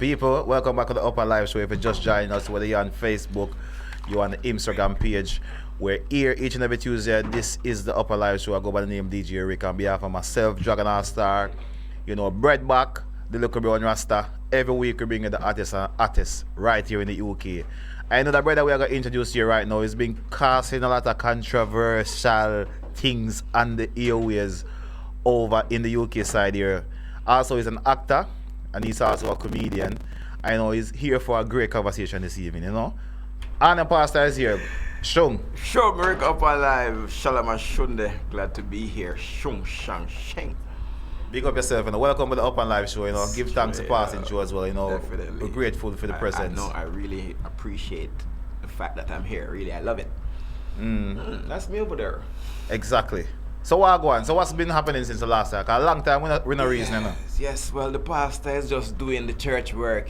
People, welcome back to the Upper Live Show. If you just joined us, whether you're on Facebook, you're on the Instagram page, we're here each and every Tuesday. This is the Upper Live Show. I go by the name DJ Rick on behalf of myself, Dragon All Star, Breadback, the Little Brown Rasta. Every week we bring you the artists right here in the UK. I know that brother we are going to introduce you right now is been causing a lot of controversial things on the airways over in the UK side here. Also, he's an actor and he's also a comedian. I know he's here for a great conversation this evening. Horny Pastar is here. Shung. Shung, Rick Upnlive. Shalom and Shunde. Glad to be here. Shung, shang, shang. Big up yourself and welcome to the Upnlive Show. Give thanks to passing show as well. Definitely. We're grateful for the presence. I really appreciate the fact that I'm here. Really, I love it. That's me over there. Exactly. So what going? So what's been happening since the last time? 'Cause a long time we're not reason, Yes, well, the pastor is just doing the church work,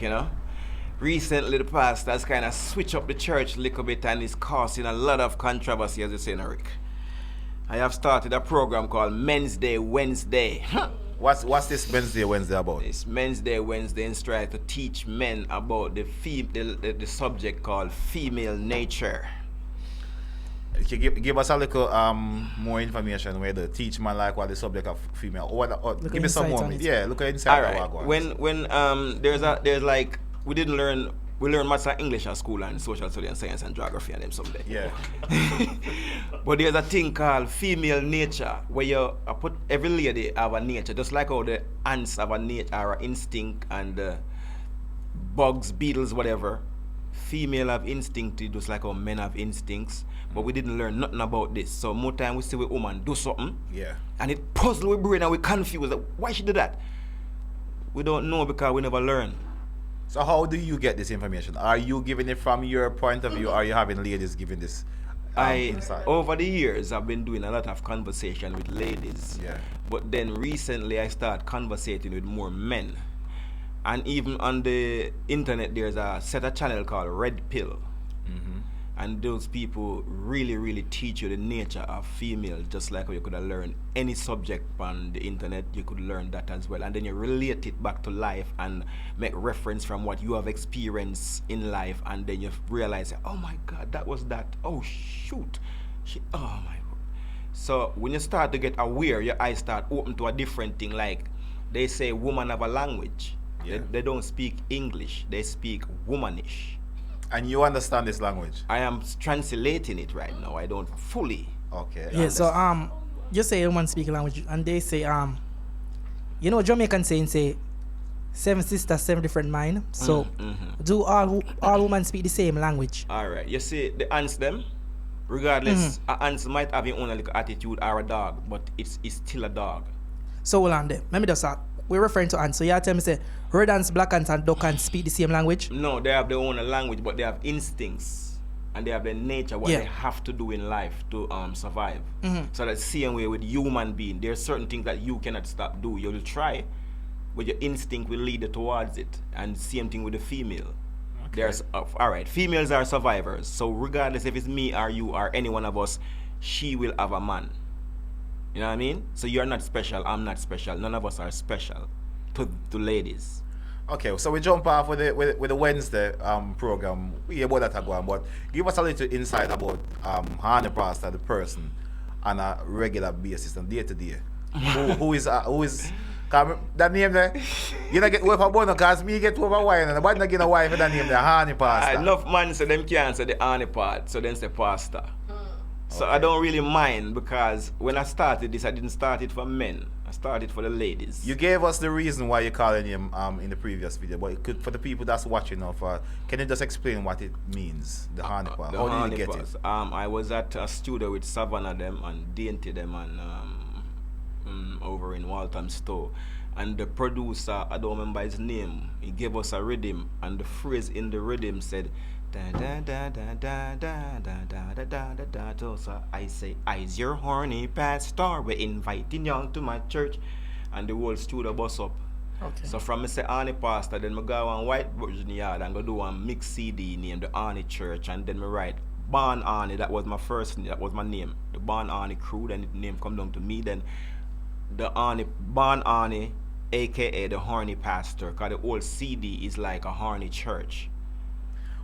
Recently, the pastor has kind of switched up the church a little bit and is causing a lot of controversy, as you say, Rick. I have started a program called Men's Day Wednesday. What's this Wednesday about? It's Men's Day Wednesday and try to teach men about the subject called female nature. Give us a little more information where the teach man like what the subject of female. Give me some more. Yeah, look at inside. All right. When there's like we learn much of English at school and social studies and science and geography and them someday. Yeah. But there's a thing called female nature where you put every lady have a nature, just like how the ants have a nature or an instinct and bugs, beetles, whatever. Female have instinct just like how men have instincts. But we didn't learn nothing about this. So more time we see a woman do something. Yeah. And it puzzles we brain and we confused. Why she do that? We don't know because we never learn. So how do you get this information? Are you giving it from your point of view or are you having ladies giving this insight? Over the years I've been doing a lot of conversation with ladies. Yeah. But then recently I started conversating with more men. And even on the internet there's a set of channel called Red Pill. Mm-hmm. And those people really, really teach you the nature of females, just like how you could have learned any subject on the internet, you could learn that as well. And then you relate it back to life and make reference from what you have experienced in life. And then you realize, oh my God, that was that. Oh, shoot. Oh my God. So when you start to get aware, your eyes start open to a different thing. Like they say women have a language. Yeah. They don't speak English. They speak womanish. And you understand this language? I am translating it right now. I don't fully. Okay. Yeah. So you say woman speak language, and they say Jamaican saying say 7 sisters, 7 different mind. So do all women speak the same language? All right. You see the ants them, regardless, ants might have your own little attitude or a dog, but it's still a dog. So hold on there. Let me just we're referring to ants. So you tell me say red ants, black ants, and duck ants speak the same language? No, they have their own language, but they have instincts and they have their nature, what they have to do in life to survive. So that's the same way with human being. There are certain things that you cannot stop do. You'll try, but your instinct will lead you towards it. And same thing with the female. Okay. There's all right. Females are survivors. So regardless if it's me or you or any one of us, she will have a man. You know what I mean? So you're not special, I'm not special. None of us are special to ladies. Okay, so we jump off with the Wednesday program. We hear about that going, but give us a little insight about Horny Pastar, the person, on a regular basis and day to day. Who is that name there? You don't get over bonus because me get over wine and nobody not get a wife with that name there, Horny Pastar. Enough man so them can't say the Horny part, so then say pastor. So I don't really mind because when I started this, I didn't start it for men. I started for the ladies. You gave us the reason why you're calling him in the previous video, but for the people that's watching now, can you just explain what it means, the Horny part? How did you get it? I was at a studio with Savannah them and Dainty them and over in Walthamstow. And the producer, I don't remember his name, he gave us a rhythm and the phrase in the rhythm said, da da da da da da da da da da da da. So I say, I's your horny pastor. We're inviting y'all to my church. And the whole studio bus up. Okay. So from me say Horny Pastar, then I go on White Virgin Yard and go do a mix CD named the Horny Church, and then me write Born Horny. That was my first name, that was my name. The Born Horny crew, then the name come down to me. Then the Horny, Born Horny aka the Horny Pastar, because the old CD is like a horny church.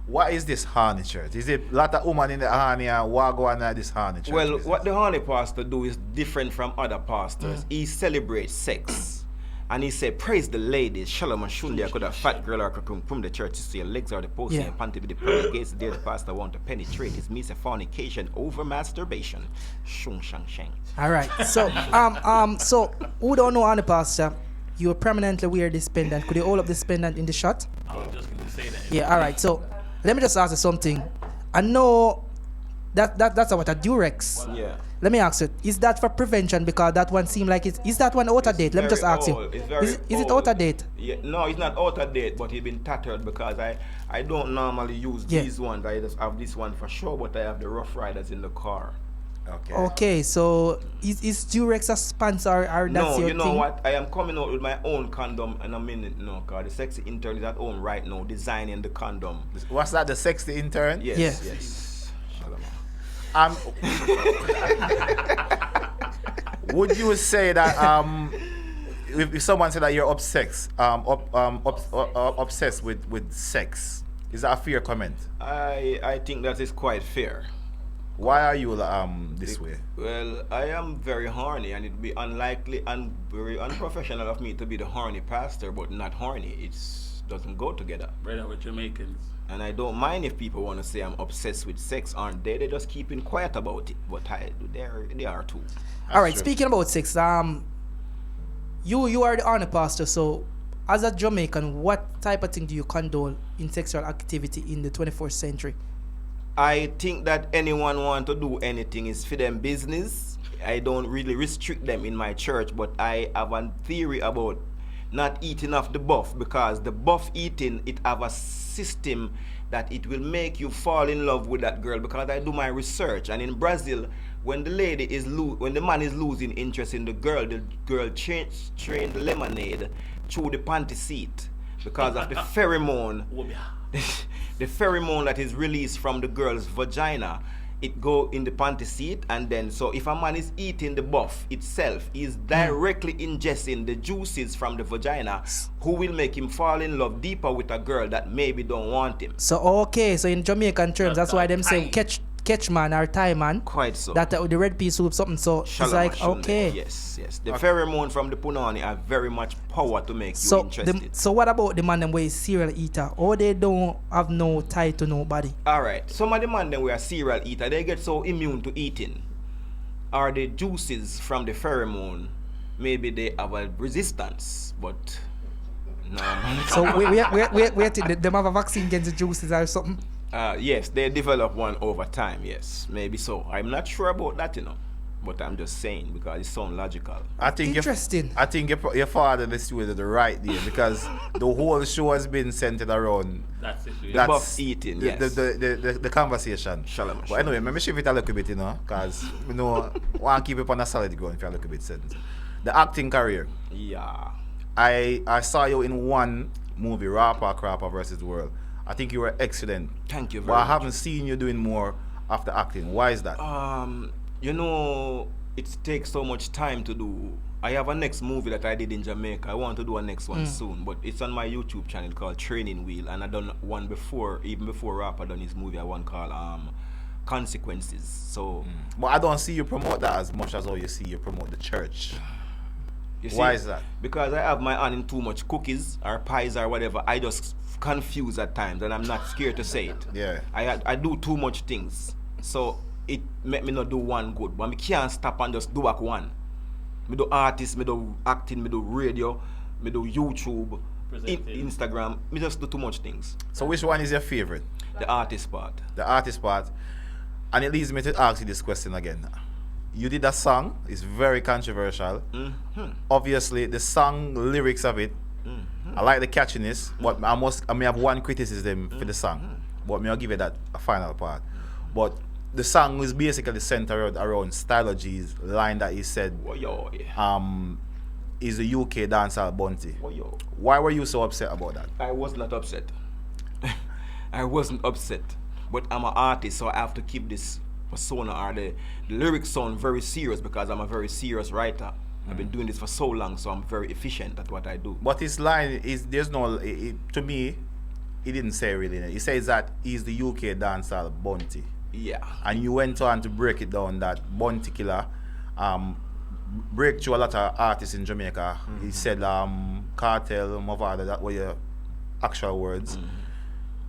What is this horny church? Is it a lot of women in the horny and what go on at this horny church? Well, business? what the Horny Pastor do is different from other pastors. He celebrates sex. And he said, praise the ladies. Shalom and Shundi, I could have fat girl or could from the church to see your legs or the post and panty with the pearly gates. There the pastor want to penetrate. It's means a fornication over masturbation. Shung shang shang. All right. So so who don't know Horny Pastar? You permanently wear this pendant. Could you hold up this pendant in the shot? I was just going to say that. Yeah. All right. So let me just ask you something. I know that's what a Durex. Yeah. Let me ask you, is that for prevention? Because that one seemed like is that one out of date? Let me just ask you. Is it out of date? Yeah, no, it's not out of date, but it's been tattered because I don't normally use these ones. I just have this one for sure, but I have the Rough Riders in the car. Okay, so is Durex a sponsor or that's no, your you know thing? what? I am coming out with my own condom in a minute now, because the sexy intern is at home right now designing the condom. What's that, the sexy intern? Yes, Yeah. yes. Shalom. Would you say that if someone said that you're obsessed with sex, is that a fair comment? I think that is quite fair. Why are you this way? Well, I am very horny, and it'd be unlikely and very unprofessional of me to be the horny pastor, but not horny. It doesn't go together. Right out with Jamaicans. And I don't mind if people want to say I'm obsessed with sex, aren't they? They're just keeping quiet about it. But they are too. All right, true. speaking about sex, you are the Horny Pastor, so as a Jamaican, what type of thing do you condone in sexual activity in the 21st century? I think that anyone want to do anything is for them business. I don't really restrict them in my church, but I have a theory about not eating off the buff, because the buff eating, it have a system that it will make you fall in love with that girl, because I do my research, and in Brazil, when the man is losing interest in the girl train the lemonade through the panty seat because of the pheromone. The pheromone that is released from the girl's vagina, it go in the panty seat, and then so if a man is eating the buff itself, he's directly ingesting the juices from the vagina, who will make him fall in love deeper with a girl that maybe don't want him. So okay, so in Jamaican terms, that's why them say catch man or tie man. Quite so. That the red pea soup something. So it's like okay. Yes. The pheromone from the punani have very much power to make you So interested. so what about the man them where is serial eater, or they don't have no tie to nobody? Alright, some of the man them who are serial eater, they get so immune to eating, or the juices from the pheromone, maybe they have a resistance, but no. So wait, them have a vaccine against the juices or something? Yes, they develop one over time, yes, maybe so. I'm not sure about that, but I'm just saying because it sounds logical. I think Interesting. I think your father listened to the right there, because the whole show has been centered around That's it. Buff eating, yes. the conversation. Shalom. But anyway, let me shift it a little bit, because want to keep it on a solid ground for a little bit sense. The acting career. Yeah. I saw you in one movie, Rapper Crapper versus the World. I think you were excellent. Thank you very But I much. haven't seen you doing more after acting. Why is that? It takes so much time to do. I have a next movie that I did in Jamaica. I want to do a next one soon, but it's on my YouTube channel called Training Wheel, and I done one before, even before Rapper done his movie. I one called Consequences. So But I don't see you promote that as much as all you see you promote the church. you Why is that? Because I have my hand in too much cookies or pies or whatever. I just confuse at times, and I'm not scared to say it. Yeah. I do too much things, so it make me not do one good, but I can't stop and just do back one. Me do artist, me do acting, me do radio, me do YouTube, Instagram. Me just do too much things. So which one is your favorite? The artist part. The artist part. And it leads me to ask you this question again. You did a song, it's very controversial. Obviously, the song lyrics of it, I like the catchiness, but I may have one criticism for the song, but I'll give it that a final part. But the song was basically centered around Stylo G's line that he said, is the UK dancehall Bunty. Why were you so upset about that? I was not upset. I wasn't upset, but I'm an artist, so I have to keep this persona or the lyrics sound very serious, because I'm a very serious writer. I've been doing this for so long, so I'm very efficient at what I do. But his line is there's no to me. He didn't say really. He says that he's the UK dancehall Bounty. Yeah. And you went on to break it down that Bounty Killer break through a lot of artists in Jamaica. He said Cartel, Movada, that were your actual words.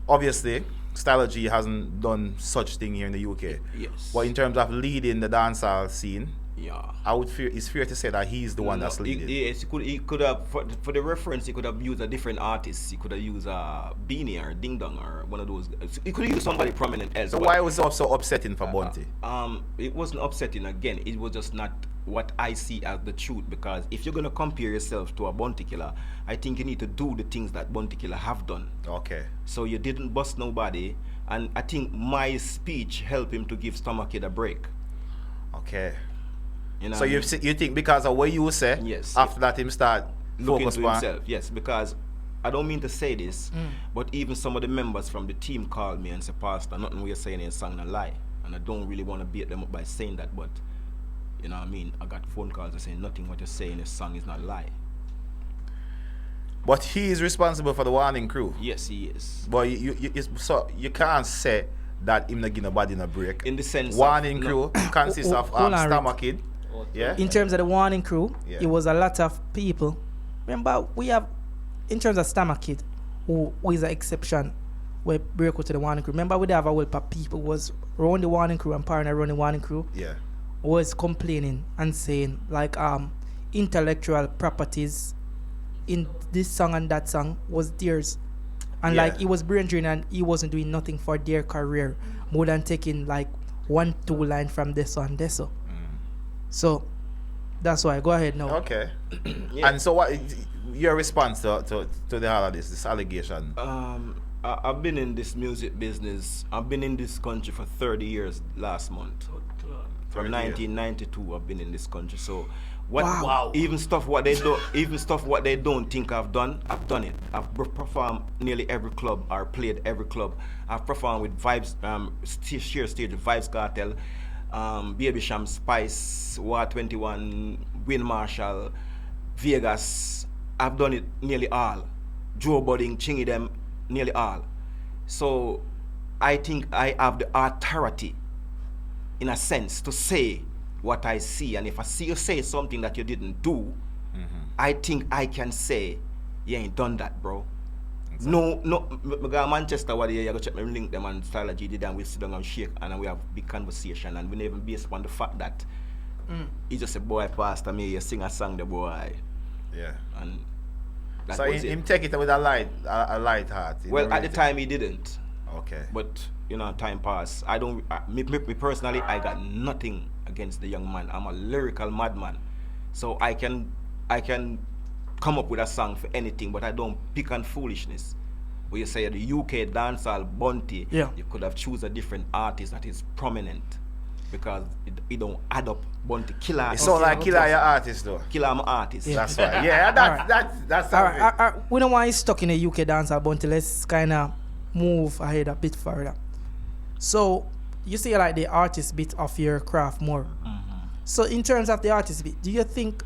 Obviously, Stylo G hasn't done such thing here in the UK. Yes. But in terms of leading the dancehall scene, Yeah. I would fear it's fair to say that he's the one that's leading. Yes, he could have, for the reference, he could have used a different artist. He could have used Beanie or Ding Dong or one of those. He could have used somebody prominent else. So why was it so upsetting for Bounty? It wasn't upsetting again. It was just not what I see as the truth, because if you're gonna compare yourself to a Bounty Killer, I think you need to do the things that Bounty Killer have done. Okay. So you didn't bust nobody, and I think my speech helped him to give Stomach Kid a break. Okay. You know So what I you mean? you think because of what you say, Yes. after that him start Look focus into on himself, yes, because I don't mean to say this, but even some of the members from the team called me and said, Pastor, nothing we're saying in song a lie. And I don't really want to beat them up by saying that, but you know what I mean? I got phone calls that saying nothing what you're saying in this song is not a lie. But he is responsible for the warning crew. Yes, he is. But so you can't say that him not give nobody no break. In the sense of- warning no. crew consists of Hold on, Stomach Kid. Yeah. In terms of the warning crew, Yeah. it was a lot of people. Remember, we have, in terms of Stomach Kid, who is an exception, we break out to the warning crew. Remember, we have a whole of people was around the warning crew and partner around the warning crew, Yeah. was complaining and saying like intellectual properties in this song and that song was theirs, and Yeah. like he was brain drained and he wasn't doing nothing for their career more than taking like 1-2 line from this one this so. So that's why. Go ahead now. Okay. Yeah. And so what your response to the whole of this allegation? I've been in this music business. I've been in this country for 30 years last month. From 30 years. 1992, I've been in this country. So, what? Wow. Even stuff what they don't think I've done it. I've performed nearly every club or played every club. I've performed with Vibes, share stage with Vibes Cartel, Baby Sham, Spice, War 21, Win Marshall, Vegas. I've done it nearly all. Joe Budding, Chingy them, nearly all. So, I think I have the authority, in a sense, to say what I see. And if I see you say something that you didn't do, I think I can say, you ain't done that, bro. Exactly. No, I go Manchester what year, I go check my link them and Stylo G did, and we sit down and shake and we have big conversation, and we never based upon the fact that he just a boy pastor me, you sing a song the boy. Yeah. And that So was him it. take it with a light heart. He Well, don't at really the time he didn't. take- Okay. But you know, time passed. I don't. Me personally, I got nothing against the young man. I'm a lyrical madman, so I can come up with a song for anything. But I don't pick on foolishness. When you say the UK dancehall Bounty, Yeah. you could have choose a different artist that is prominent, because it don't add up. Bounty Killer. It's so like Killer your artist though. Killer, I'm an artist. Yeah. That's why. Yeah, that's All right, we don't want you stuck in the UK dancehall bounty. Let's kind of move ahead a bit further. So you say like the artist bit of your craft more. So in terms of the artist bit, do you think,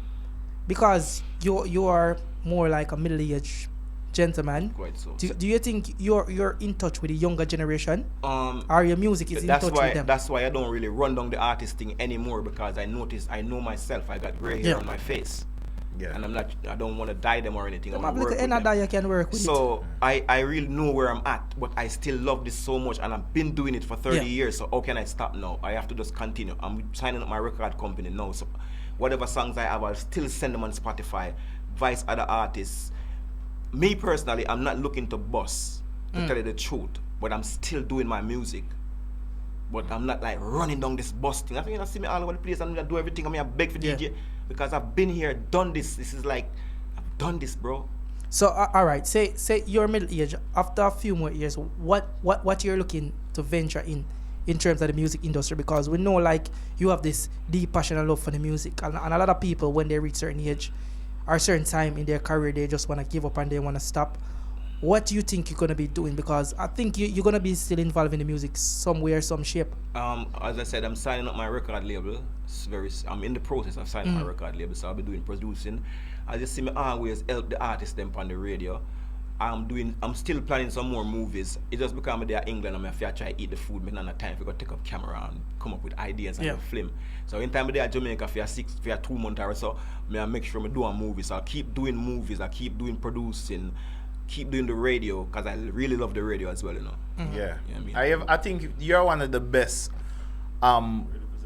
because you are more like a middle-aged gentleman, Quite so. do you think you're in touch with the younger generation, or your music is in That's touch why. with them? That's why I don't really run down the artist thing anymore, because I know myself. I got gray hair Yeah. on my face, Yeah. and I don't want to dye them or anything. I Them wanna have work little with energy them. you can work with it. So I really know where I'm at, but I still love this so much, and I've been doing it for 30 Yeah. years. So how can I stop now? I have to just continue. I'm signing up my record company now, so whatever songs I have, I'll still send them on Spotify, vice other artists. Me personally, I'm not looking to bust, to tell you the truth, but I'm still doing my music. But I'm not like running down this busting. I think you see me all over the place and I do everything. I mean, I beg for Yeah. DJ, because I've been here, done this. This is like, I've done this, bro. So all right, say you're middle age. After a few more years, what you're looking to venture in terms of the music industry? Because we know like you have this deep passion and love for the music, and a lot of people when they reach certain age or certain time in their career, they just want to give up and they want to stop. what do you think you're gonna be doing? Because I think you're gonna be still involved in the music somewhere, some shape. As I said, I'm signing up my record label. I'm in the process of signing my record label, so I'll be doing producing. I just see me always help the artists them on the radio. I'm still planning some more movies. It just because I'm there in England and I try to eat the food, but not have time to go take up camera and come up with ideas and film. So in time I'm there in Jamaica for 2 months or so, I make sure I do a movie. So I keep doing movies, I keep doing producing, keep doing the radio, because I really love the radio as well, you know. Yeah. You know what I mean? I think you're one of the best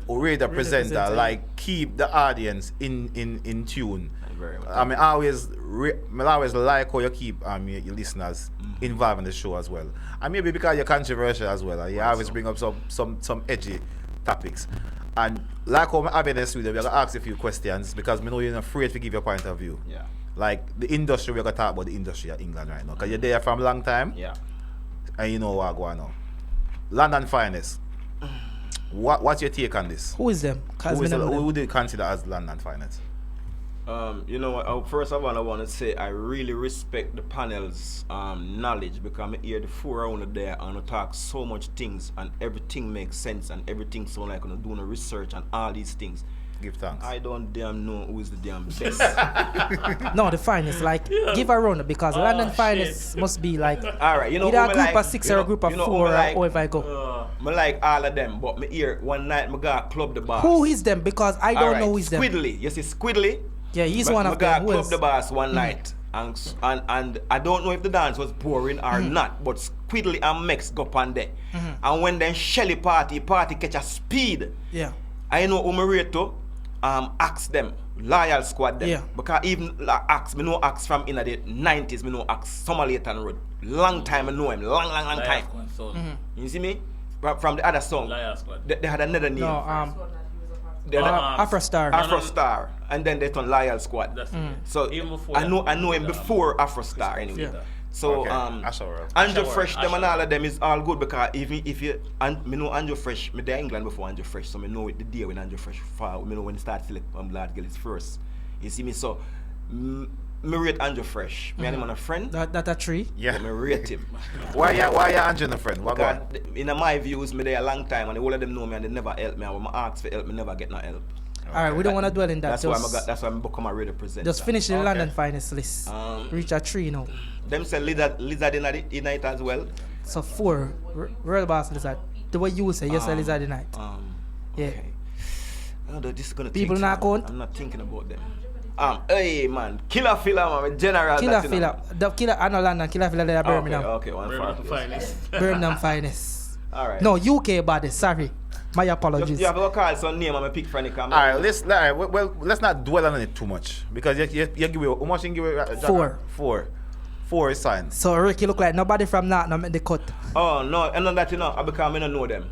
radio presenter. Like, keep the audience in tune. Very much. I mean, I always like how you keep your listeners involved in the show as well. And maybe because you're controversial as well. You always bring up some edgy topics. And like how I have in the studio, we're going to ask a few questions because we know you're not afraid to give your point of view. Yeah. Like the industry, we're going to talk about the industry of England right now. Because you're there from a long time. Yeah. And you know what going on. London Finest. What's your take on this? Who is them? Who do you consider as London Finest? You know what? First of all, I want to say I really respect the panel's knowledge, because I hear the 4 around there and I talk so much things and everything makes sense and everything sound like I'm doing research and all these things. Give thanks. I don't damn know who is the damn best. No, the finest. Like, give a run because London Finest must be like All right, you know, either a who group like, of 6 or a group of 4 or if I go. I like all of them, but me hear one night I got Club the Boss. Who is them? Because I don't know who is them. Squiddly. You see Squiddly? Yeah, he's But one I of got them. Who Club else? the Boss one night, and I don't know if the dance was boring or not, but Squiddly and Mex go on there. And when then Shelly party catch a speed. Yeah. I know Umareto ask them, Loyal Squad them. Yeah. Because even like, Axe, me know Axe from in the 90s, me know Axe, Summer Leighton Road. Long time I know him, long time. You see me? From the other song, they had another name. No, They had Afrostar. Afrostar, and then they turned Loyal Squad. That's So even before I know him before Afrostar anyway. Yeah. So Okay. Asha Andrew Asha Fresh, World, them and Asha all of them is all good, because even if you and me know Andrew Fresh, me there in England before Andrew Fresh, so me know the day when Andrew Fresh fall, me know when he started select Lad Girl is first. You see me, so me rate Andrew Fresh. Me and him on a friend. That a tree. Yeah. Me rate him. Why you Andrew a friend? What God, going? in my views, me there a long time, and all of them know me and they never help me. And when I ask for help, me never get no help. Alright, we don't want to dwell in that. That's why I become a radio presenter. Just finish the Okay. London Finest list. Reach a 3 now. Them say lizard in it as well. So 4. Real Boss Lizard. The way you say, yes, Lizard in night. Yeah. Okay. Oh, this is gonna People take not time. count? I'm not thinking about them. Hey man, Killer Filler, man, General. Killer that, you know. Filler. The Killer, I know London. Killer Filler, they are Birmingham. Okay, one Birmingham far. Finest. Birmingham Finest. All right. No, UK baddest. Sorry. My apologies. You have to call some name. I'm a pick friend. All right, let's not dwell on it too much because you give away. How much you give away? 4. 4 is signed. So Ricky look like nobody from that no make the cut. Oh no, and on that you know, I become I don't know them.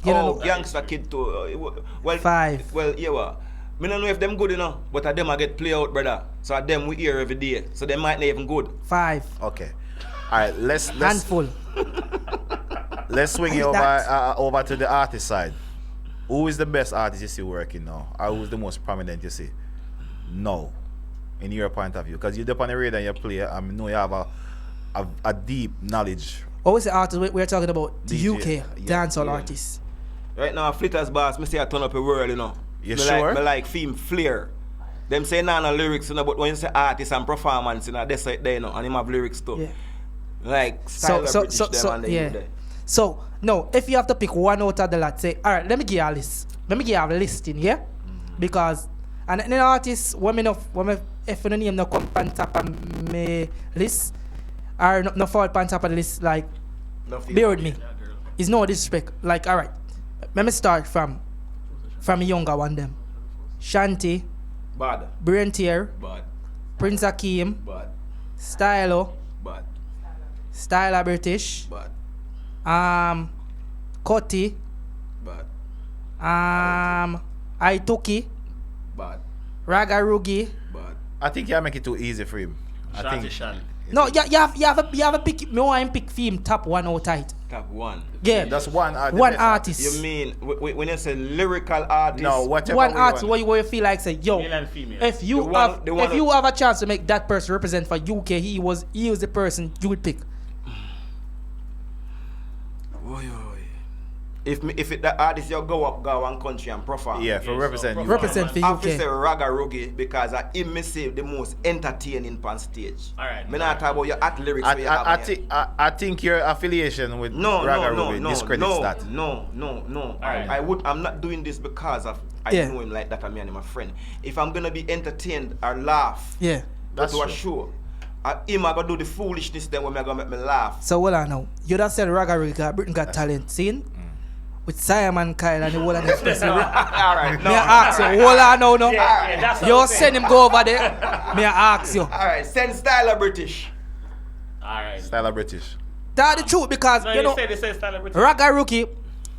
You don't know. Youngster kid too. Well, 5. Well, yeah, well. Me don't know if them good enough, but them I get play out, brother. So them we hear every day. So they might not even good. 5. Okay. All right, let's Handful. let's swing it Who's that? over to the artist side. Who is the best artist you see working now? Or who's the most prominent you see? No, in your point of view, because you're up on the radio and you play. I know you have a deep knowledge. What was the artist we're talking about? The DJ, UK yeah, dancehall yeah. artist. Right now, Flitter's boss, me say I turn up a world, you know. You me sure? Like, me like theme flair. Them say no lyrics, you know, but when you say artist and performance, you know, that's right there, you know, and him have lyrics too. Yeah. Like style of British them and they yeah. there. So no, if you have to pick one out of the lot, say, all right, let me give you a list. Let me give you a listing, yeah? Because and an artist, if you name no come on top of my list, or no fall on top of the list, like bear with me. It's no disrespect. Like, all right, let me start from a younger one them. Shanti, Bad, Brain Tear, bad, Prince Akeem, bad, Stylo, bad, Styla British, bad, Cutty, bad, Aituki, bad, Ragarugi. bad. I think you make it too easy for him. I think. Shanty. No, you have a pick. Me want him pick film top 1 out tight. Top one. Yeah, That's one artist. one artist. You mean when you say lyrical artist? No, whatever. One way artist you where you fhere you feel like say, yo, Male and female. if you The one- have the one if you have a chance to make that person represent for UK, he was the person you would pick. If the artist you go one country and perform. Yeah, for Yeah, represent so you. Represent for I have to say UK. Raga Rugi because him me say the most entertaining on stage. Alright. Me not talk about your art lyrics. where you have I, here. I think your affiliation with Raga Ruby discredits that. No. Alright. I'm not doing this because of I Yeah. know him like that. I mean, I'm a friend. If I'm gonna be entertained or laugh, Yeah. That's to a true. show, him I gonna do the foolishness then when I gonna make me laugh. So what I know, you just said Raga Britain Got Talent scene with Simon Kyle and the whole and express. All right, Me I ask you, hold on now, no. Yeah, that's what You I'm send him go over there. Me I ask you. all right. Send style of British. Alright. Style of British. That's the truth because No, you know they say style of British. Raga Rookie,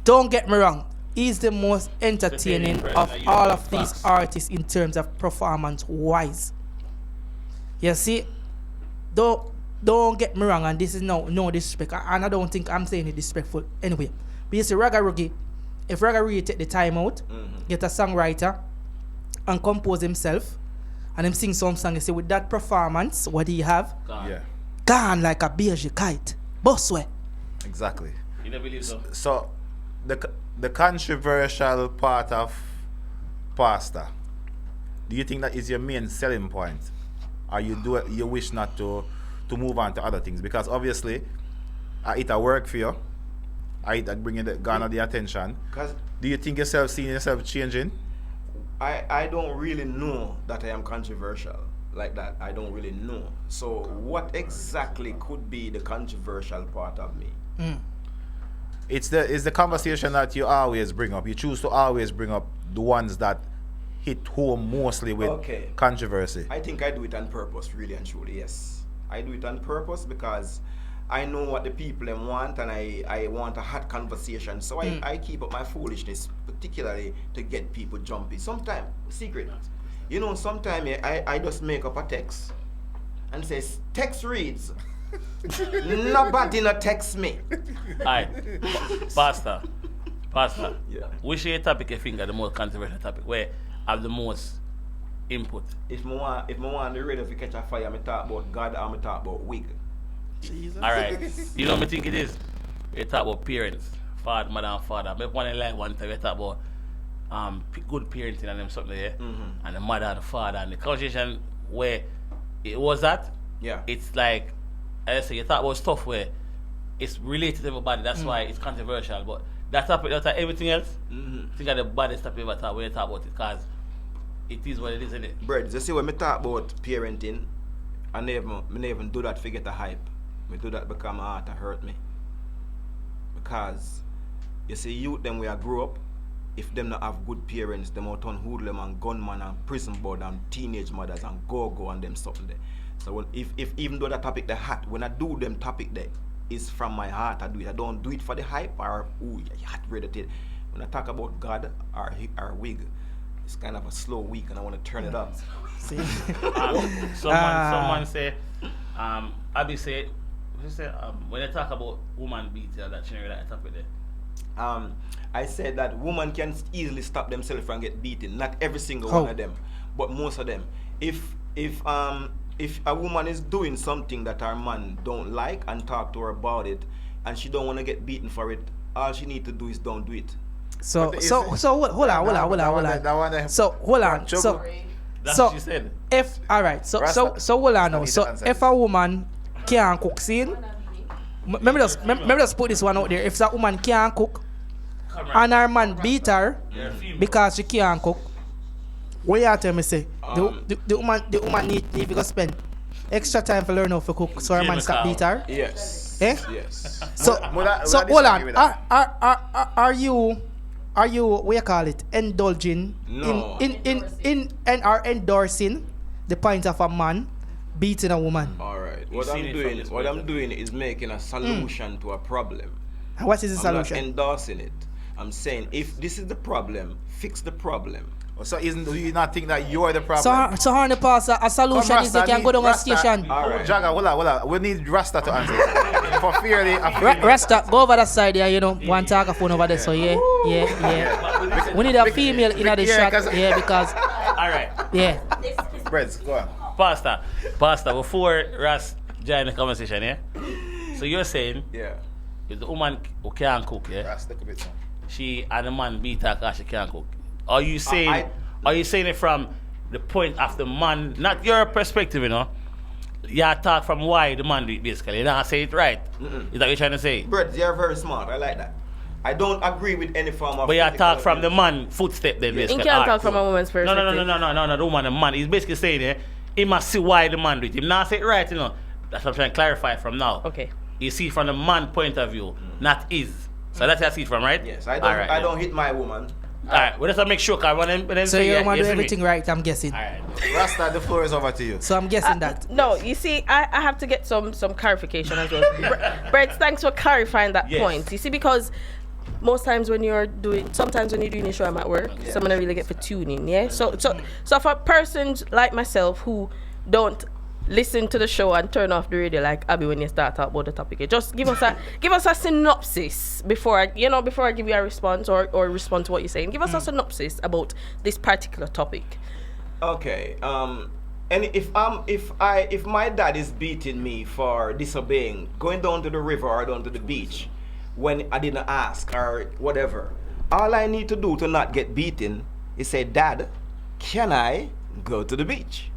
don't get me wrong, he's the most entertaining Entertaining of person, all yeah, of these facts. artists in terms of performance wise. You see, don't get me wrong, and this is no disrespect, and I don't think I'm saying it disrespectful anyway. But you see, Raga Rookie, if Raga Rookie take the time out, get a songwriter, and compose himself, and him sing some song, you see, with that performance, what he have, God. Yeah, gone like a beige kite, bossway. exactly. You don't believe so? So, the controversial part of Pastor, do you think that is your main selling point, or you wish not to move on to other things? Because obviously, it a work for you, it bringing garner the attention. Cause Do you think seeing yourself changing? I don't really know that I am controversial like that. I don't really know. So what exactly could be the controversial part of me? It's the conversation that you always bring up. You choose to always bring up the ones that hit home mostly with Okay. controversy. I think I do it on purpose, really and truly, yes. I do it on purpose because I know what the people them want, and I want a hot conversation. So I keep up my foolishness, particularly to get people jumpy. Sometimes, secret, you know, sometimes I just make up a text and says, text reads. Nobody not text me. Alright. Pastor. Yeah. Which your topic you think are the most controversial topic? Where have the most input? If I want the radio to catch a fire, I talk about God or I talk about wig. Alright. You know what I think it is? We talk about parents. Father, mother and father. Maybe one time we talk about good parenting and them something there. And the mother and the father and the conversation where it was that. Yeah. It's like I say you talk about stuff where it's related to everybody, that's why it's controversial. But that topic, that's everything else, I think are the baddest topic you ever talk when you talk about it, because it is what it is, isn't it? Bread, you see when I talk about parenting, I never even do that to get a hype. I do that because my heart hurt me. Because you see youth them where I grew up, if them not have good parents, them out on hoodlum and gunman and prison board and teenage mothers and go and them something there. So when, if even though that topic the hot, when I do them topic there, it's from my heart I do it. I don't do it for the hype or hot ready to. When I talk about God or wig, it's kind of a slow week and I want to turn it up. See? Someone say, Abby say, when they talk about woman beating that scenario that topic there. I said that women can easily stop themselves from get beaten. Not every single How? one of them, but most of them. If a woman is doing something that her man don't like and talk to her about it, and she don't want to get beaten for it, all she need to do is don't do it. So But is so it- so hold on. That one So hold on. Trouble. So That's so what she said. if alright, so Rasta- hold on now. Rasta So need to answer if this. a woman can't cook, scene, let me just put this one out there. If that woman can't cook and her man beat her because she can't cook, what you tell me say? The woman need to go spend extra time to learn how to cook so her man stop beat her. Yes. Eh? Yes. So Would I hold disagree on. with that? Are you what you call it, indulging No. in or endorsing the point of a man beating a woman? All right. You've seen it from this What point I'm of doing is making a solution to a problem. And what is the I'm not solution? endorsing it. I'm saying if this is the problem, fix the problem. So do you not think that you are the problem? So Horny Pastar, a solution is they can go down a station. All right. Jaga, hold on. We need Rasta to answer. for fairly, a female. Rasta, go over that side there, you know, one talk a phone over there, so yeah. We need a female in the shot, because, Alright. yeah. Breads, go on. Pastor, before Ras join the conversation, yeah? So you're saying, Yeah. if the woman who can't cook, yeah? Ras, take a bit, son. She and the man beat her because she can't cook. Are you saying it from the point of the man, not your perspective, you know? You talk from why the man do it basically. You don't say it right. Is that what you're trying to say? Brett, you're very smart. I like that. I don't agree with any form of. But you talk from the man footstep then basically. You can't talk from a woman's perspective. No, the woman, the man. He's basically saying he must see why the man do it. He not say it right, you know. That's what I'm trying to clarify from now. Okay. You see from the man point of view, not his. So that's how I see it from, right? Yes, I don't hit my woman. Alright, well, let's make sure, because when them So say, you want to do see me? everything right, I'm guessing. Alright. Rasta, the floor is over to you. So I'm guessing that. No, you see, I have to get some clarification as well. Brett, thanks for clarifying that Yes. point. You see, because sometimes when you're doing a show, I'm at work, so I'm gonna really get for tuning, yeah? So for persons like myself who don't listen to the show and turn off the radio like Abby when you start talk about the topic, just give us a synopsis before I give you a response or respond to what you're saying. Give us a synopsis about this particular topic. Okay. And if my dad is beating me for disobeying, going down to the river or down to the beach when I didn't ask or whatever, all I need to do to not get beaten is say, Dad, can I go to the beach?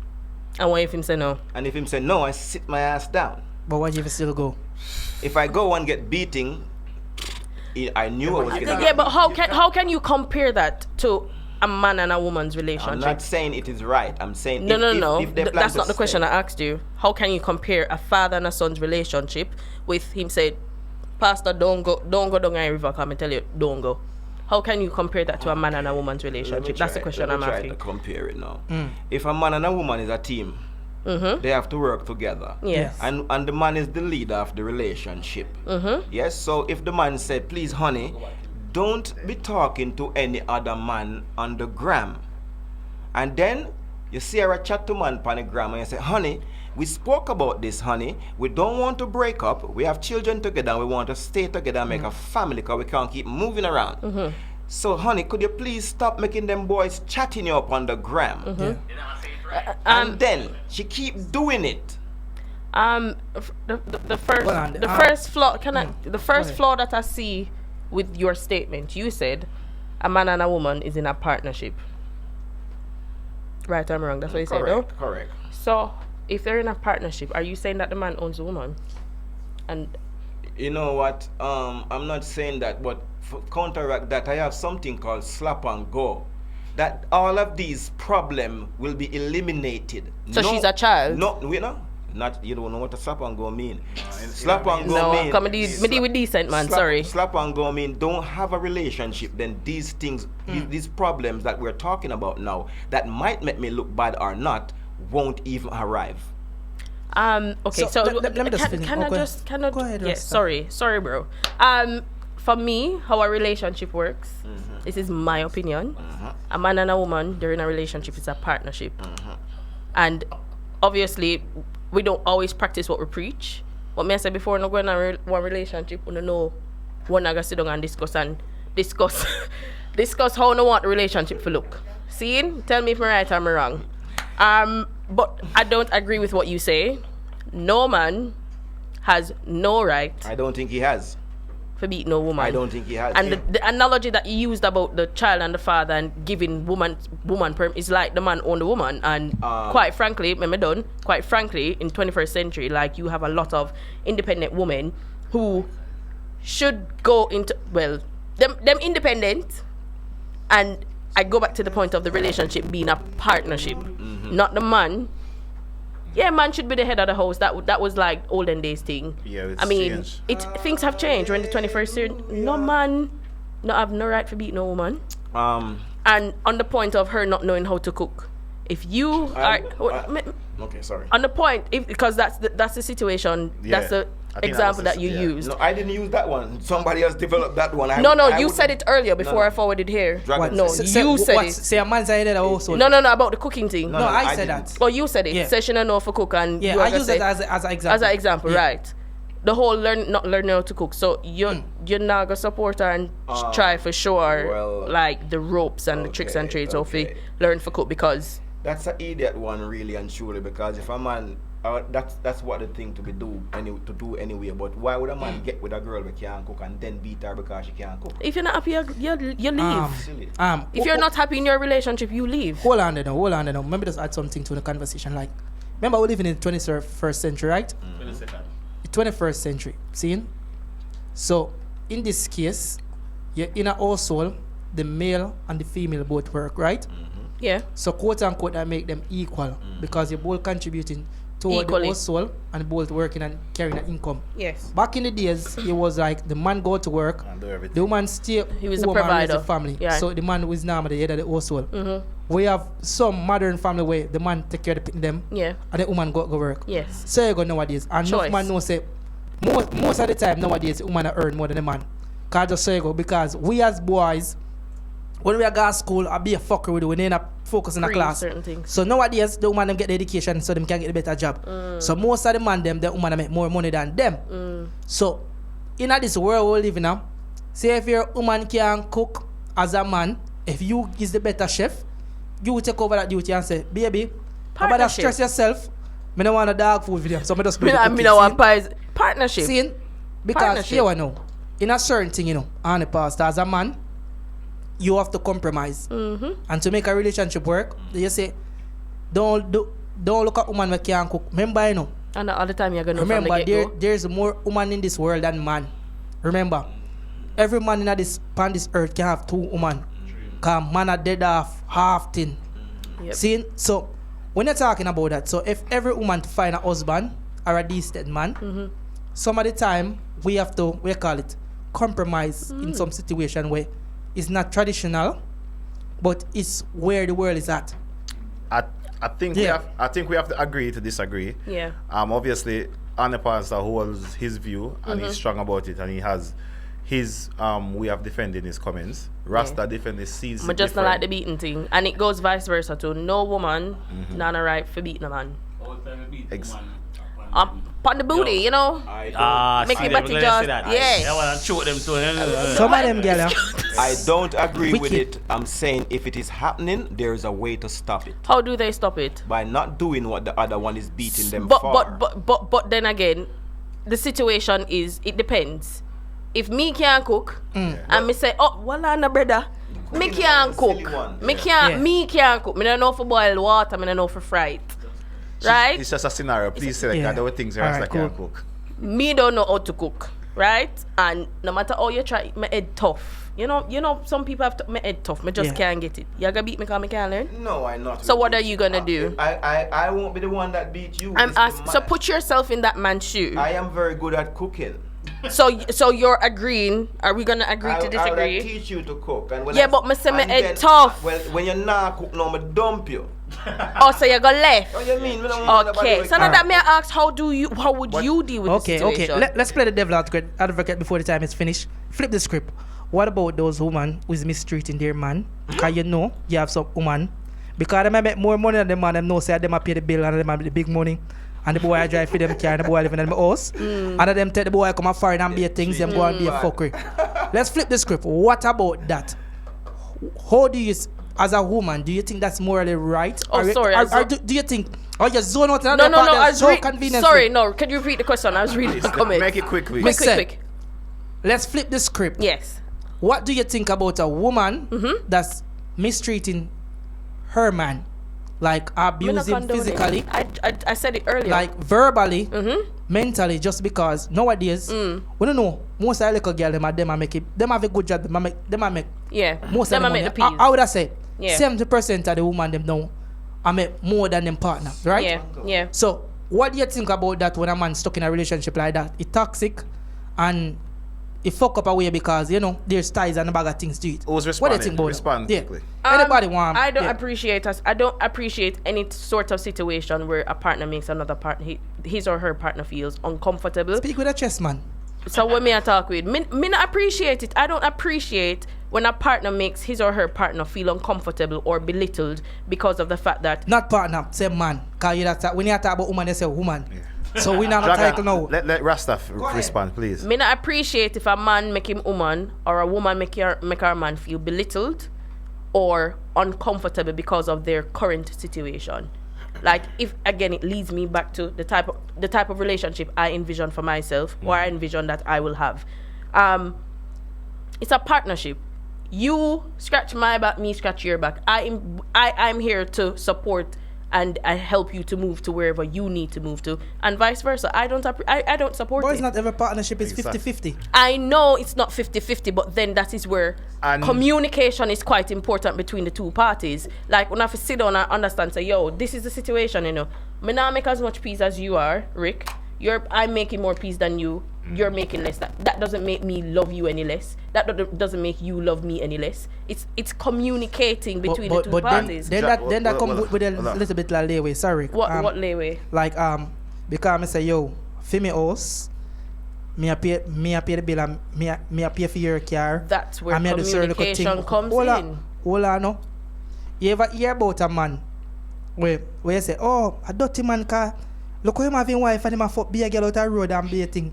And what if him say no? And if him say no, I sit my ass down. But what if you still go? If I go and get beating, I knew I was getting. Yeah, but how can you compare that to a man and a woman's relationship? I'm not saying it is right. I'm saying No. if they plan That's to not the question stay. I asked you. How can you compare a father and a son's relationship with him said, Pastor, don't go down the river, come and tell you, don't go. How can you compare that to a man and a woman's relationship? That's the question I'm asking. Let me try to compare it now. If a man and a woman is a team, they have to work together. Yes. And the man is the leader of the relationship. Yes. So if the man said, please, honey, don't be talking to any other man on the gram. And then you see her chat to man on the gram and you say, honey, we spoke about this, honey. We don't want to break up. We have children together. We want to stay together and make a family because we can't keep moving around. So, honey, could you please stop making them boys chatting you up on the gram? And then she keep doing it. The first flaw that I see with your statement, you said a man and a woman is in a partnership. Right or I'm wrong? That's what you said, no? Correct. So, if they're in a partnership, are you saying that the man owns the woman? And you know what? I'm not saying that, but for counteract that, I have something called slap and go. That all of these problems will be eliminated. So she's a child? No, not you don't know what a slap and go mean. Slap and go mean. No, come with decent man. Sorry. Slap and go mean don't have a relationship. Then these things, these problems that we're talking about now, that might make me look bad or not, won't even arrive. Okay, so let me just finish. Can I go ahead, yeah, Rasta. sorry, bro. For me, how a relationship works, this is my opinion. A man and a woman, they're in a relationship, it's a partnership. And obviously, we don't always practice what we preach. What me I said before, not going in one relationship, we don't know one I sit down and discuss discuss how we want the relationship to look. See? Tell me if I'm right or I'm wrong. But I don't agree with what you say. No man has no right I don't think he has. for beat no woman. I don't think he has. And the analogy that you used about the child and the father and giving woman perm is like the man own the woman. And quite frankly, in 21st century, like you have a lot of independent women who should go into, well, them independent. And I go back to the point of the relationship being a partnership, not the man. Yeah, man should be the head of the house. That was like olden days thing. Yeah, I mean, things have changed. We're in the 21st century. No man, no have no right to beat no woman. And on the point of her not knowing how to cook, if you are okay, sorry. on the point, because that's the situation. Yeah. That's the I think example that that was you used. No, I didn't use that one. Somebody else developed that one. You said it earlier before I forwarded here. What? No, you said it. Say a man said that also. No, about the cooking thing. No, No, I I said didn't. that. Oh, you said it. Yeah. Say she don't know for cook and Yeah, you I are gonna use say- it as an example. as an example, Yeah. right? the whole not learning how to cook. So you're not gonna support her and try for sure, well, like the ropes and the tricks and trades of it, learn for cook because that's an idiot one, really and truly. Because if a man, that's what the thing to do anyway. But why would a man get with a girl who can't cook and then beat her because she can't cook? if you're not happy, you leave. Silly. If you're not happy in your relationship, you leave. Hold on there now. Maybe just add something to the conversation. Like, remember we live in the 21st century, right? 22nd. The 21st century. See? So, in this case, you're in a household, the male and the female both work, right? Yeah. So, quote unquote, that make them equal because you're both contributing toward Equally. the household and both working and carrying an income. Yes. Back in the days, it was like the man go to work, And do everything. the woman stay He was a home and raise the provider. family. Yeah. So the man was normally the head of the household. We have some modern family where the man take care of the them Yeah. and the woman go work. Yes. So you go nowadays. And Choice. enough man know say most of the time nowadays the woman earn more than the man. Cause just so you go because we as boys when we are going to school I be a fucker with it, we need to focus in the Free class. certain things. So nowadays the woman them get the education so them can get a better job. So most of the man them the woman make more money than them. So in this world we live in now, say if your woman can cook as a man, if you is the better chef, you will take over that duty and say, baby, how about that Partnership. stress yourself? Me don't want a dog food video, so me just I mean, I want pies. Partnership. See, because Partnership. you know, in a certain thing, you know, Horny Pastar, as a man, you have to compromise. And to make a relationship work, you say, don't look at woman who can't cook. Remember, you know, And all the time you're gonna remember from the get-go. there's more woman in this world than man. Remember, every man in this on this earth can have 2 women. Cause man are dead off half thing. Yep. See, so when you're talking about that, so if every woman find a husband or a decent man, some of the time we have to compromise in some situation where it's not traditional, but it's where the world is at. I think Yeah. we have to agree to disagree. Yeah. Obviously, Horny Pastar holds his view and he's strong about it, and he has his way of defending his comments. Rasta defend his seeds. But just not like the beating thing. And it goes vice versa too. No woman, not a right for beating a man. All the time we beat Ex- woman. On the booty, you know? I Make don't, it better just, yeah. I want to choke them too. Some of them girl, I don't agree with Wicked. it. I'm saying if it is happening, there is a way to stop it How do they stop it? by not doing what the other one is beating them for. But then again, the situation is it depends. If me can't cook and me say, oh, well, no brother, me Cooking can't is a silly cook. one. Yeah. Me can't cook. Me don't know for boil water. Me don't know for fry it. Right? It's just a scenario. Please select Yeah. that. There were things that Alright, Rasta can't cook. Me don't know how to cook. Right? And no matter how you try, my head tough. You know, some people have my head tough. Me just Yeah. can't get it. You gonna beat me because me can't learn? No, I'm not. So what are you gonna do? I won't be the one that beat you. I'm It's the asked. So man. put yourself in that man's shoe. I am very good at cooking. So you're agreeing? Are we gonna agree to I will disagree? teach you to cook. And when Yeah, but me say me and head then- tough. Well, when you're not cook, no, me dump you. Oh, so you go left. What you mean? Me don't want nobody Okay. with So now you. that me ask, how would you deal with the Okay. situation? Let's play the devil advocate before the time is finished. Flip the script. What about those women who is mistreating their man? Because you know you have some woman. Because they make more money than the man. Them know say them a pay the bill and them have the big money. And the boy I drive for them car and the boy living in the house. And them tell the boy come a foreign and be a things, them go and be a fuckery. Let's flip the script. What about that? How do you, as a woman, do you think that's morally right? Oh, sorry, I Do you think, or you zone out no. another part I that's was so convenient? sorry, no. Can you repeat the question? I was reading the comment. Make it quick, please. Miss- Quick. Let's flip the script. Yes. What do you think about a woman that's mistreating her man? Like Me not abusing condone it. physically, I said it earlier. like verbally, mentally, just because nowadays, we don't know, most of the little girl, them a make it, them have a good job, them a make yeah. most Them of I the make money. the peas. I would have said, Yeah. 70% of the woman them now, I make more than them partner, right? Yeah. So, what do you think about that when a man stuck in a relationship like that? It's toxic and it fuck up away because, you know, there's ties and a bag of things to it. Who's What do you responding? think about Respond that? quickly. Anybody want? I don't yeah. appreciate us. I don't appreciate any sort of situation where a partner makes another partner, his or her partner feels uncomfortable. Speak with a chest man. So when me I talk with, me not appreciate it. I don't appreciate when a partner makes his or her partner feel uncomfortable or belittled because of the fact that Not partner, say man. Cause you that when you talk about woman, they say woman. So we not a title now. Let Rasta respond, please. Me not appreciate if a man make him woman or a woman make her man feel belittled or uncomfortable because of their current situation. Like, if again it leads me back to the type of relationship I envision for myself, or I envision that I will have. It's a partnership. You scratch my back, me scratch your back. I'm here to support and I help you to move to wherever you need to move to, and vice versa. I don't support But it. it's not every partnership is 50-50. I know it's not 50-50, but then that is where communication is quite important between the two parties. Like, when I have to sit down and understand, say, yo, this is the situation, you know. Me not make as much peace as you are, Rick. I'm making more peace than you. You're making less. That doesn't make me love you any less. That doesn't make you love me any less. It's communicating between the two parties. Then that come with a little bit like leeway. Sorry. What leeway? Like because I say, yo, for me house, me pay the bill and me pay for your car. That's where and me communication comes in. Hold on, no. You ever hear about a man where you say, oh, a dirty man car. Look how him having wife and him a fuck be a girl out the road and be a thing.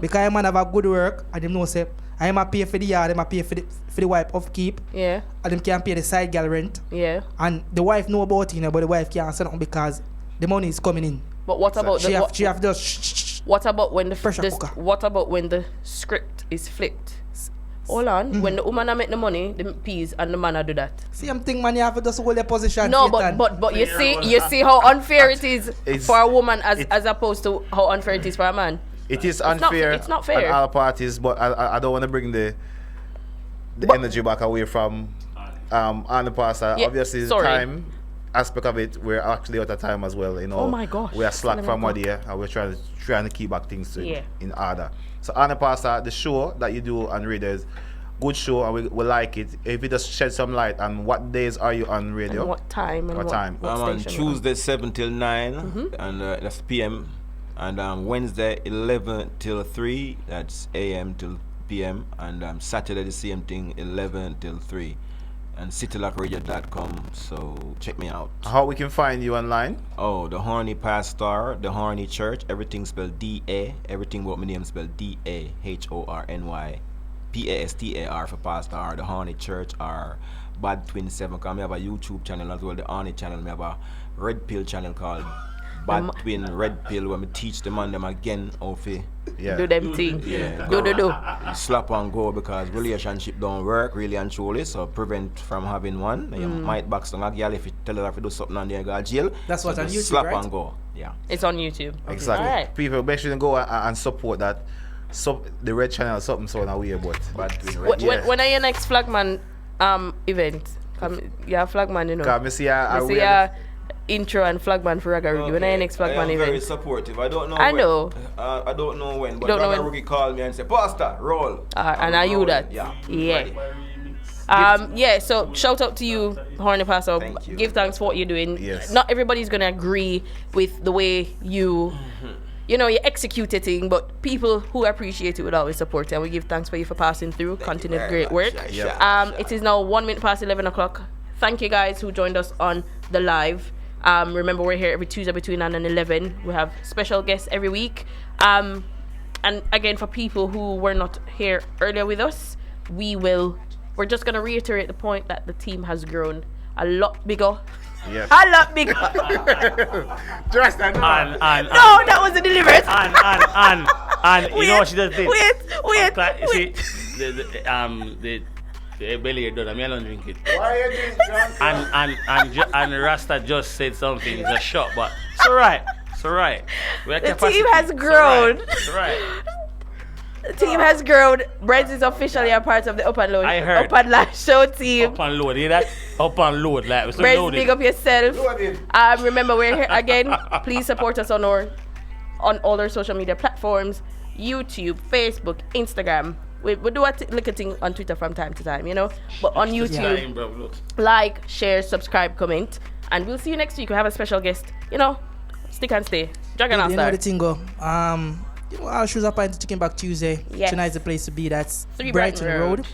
Because him man have a good work and him know say I am a pay for the yard, him a pay for the wife upkeep. Yeah. And him can pay the side girl rent. Yeah. And the wife know about it, you know, but the wife can't say nothing because the money is coming in. But what about she have just what about when the pressure cooker? What about when the script is flipped? Hold on. When the woman a make the money, the peas, and the man a do that. Same thing, man. You have to just hold your position. No, but you see how unfair it is for a woman as opposed to how unfair it is for a man. It is unfair. It's not fair. On all parties, but I don't want to bring the energy back away from Horny Pastar. Yeah, obviously, the time aspect of it, we're actually out of time as well. You know. Oh my gosh. We are slack from one year, and we're trying to keep back things in order. So Horny Pastar, the show that you do on radio is good show, and we like it. If you just shed some light on what days are you on radio? And what time? And what time? I'm on Tuesday 7 till 9, and that's PM. And Wednesday 11 till 3, that's AM till PM. And Saturday the same thing, 11 till 3. And citylockradio.com, so check me out. How we can find you online? Oh, the Horny Pastar, the Horny Church, everything spelled D-A, everything about my name spelled D-A-H-O-R-N-Y, P-A-S-T-A-R for Pastar, the Horny Church, or Bad Twin 7, because I have a YouTube channel as well, the Horny channel, I have a Red Pill channel called Bad Twin Red Pill, where I teach them on them again how to do them thing. Yeah. Do. Slap and go, because relationship don't work really and truly, so prevent from having one. You might box down a girl if you tell her if you do something and you go to jail. That's so what on YouTube, slap right? and go. Yeah. It's on YouTube. Exactly. All right. People make sure to go and support that. The Red Channel, something so now we about. Bad Twin Red. When are your next Flagman event? Yeah, Flagman, you know. Come see intro and Flagman for Raga Rookie. When are your next Flagman event? Very supportive. I don't know. I know. I don't know when, but Raga Rookie called me and said, "Pastor, roll." And are you that? Yeah. Yeah. So shout out to you, Horny Pastar. Thank you. Give thanks for what you're doing. Yes. Not everybody's gonna agree with the way you you execute a thing, but people who appreciate it will always support it. And we give thanks for you for passing through. Continue great work. It is now 1 minute past 11 o'clock. Thank you guys who joined us on the live. Remember, we're here every Tuesday between 9 and 11. We have special guests every week. And again, for people who were not here earlier with us, we're just going to reiterate the point that the team has grown a lot bigger. Yes. A lot bigger. Just that. No, that wasn't deliberate. And you know what she does this? Wait. See, the belly done. I mean, I don't drink it. Why are you doing And Rasta just said something. It's a shock, but it's alright. It's alright. The team has grown. It's alright. The team has grown. Brent is officially a part of the Up and Load. I heard. Upnlive show team. Up and load. Hear that? Up and load. Like, it's Brent, loaded. big up yourself. Loaded. Remember, we're here again. Please support us on all our social media platforms: YouTube, Facebook, Instagram. We do a little thing on Twitter from time to time, But on YouTube, like, share, subscribe, comment, and we'll see you next week. We have a special guest. Stick and stay. Dragon You know Star. the thing go. Our shoes are pointing to Chicken Back Tuesday. Yes. Tonight's the place to be. That's 3 Brighton Brighton Road. Road.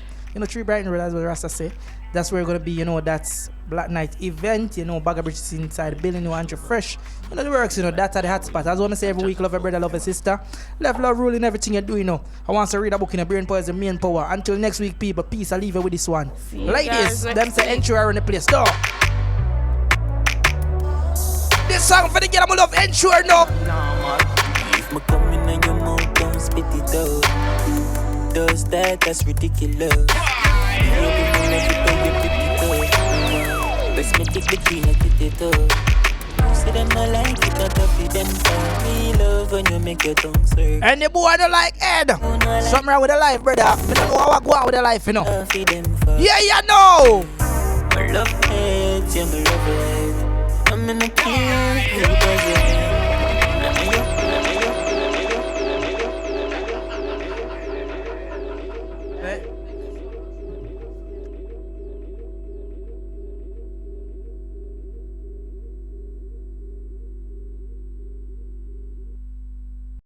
Tree Brighton Road, as what Rasta say. That's where we're gonna be, that's Black Night event, Bagger Bridge is inside the building, Andrew Fresh. The works, that's at the hot spot. As I wanna say every week, love your brother, love your sister. Love rule in everything you do, I want to read a book in a brain power is the main power. Until next week, people, peace, I leave you with this one. Ladies, them say entry around the place. Stop. This song for the girl I love ensure no. If me come in and your mouth don't spit it out. Does that's ridiculous. Let's make it between a titty up. Say them not like it, not happy them for me love when you make your tongue serve. And the boy don't like Ed. Something wrong with the life, brother. I don't know how I go out with the life, Yeah, you know. I love it, yeah, me love it. I'm in a key.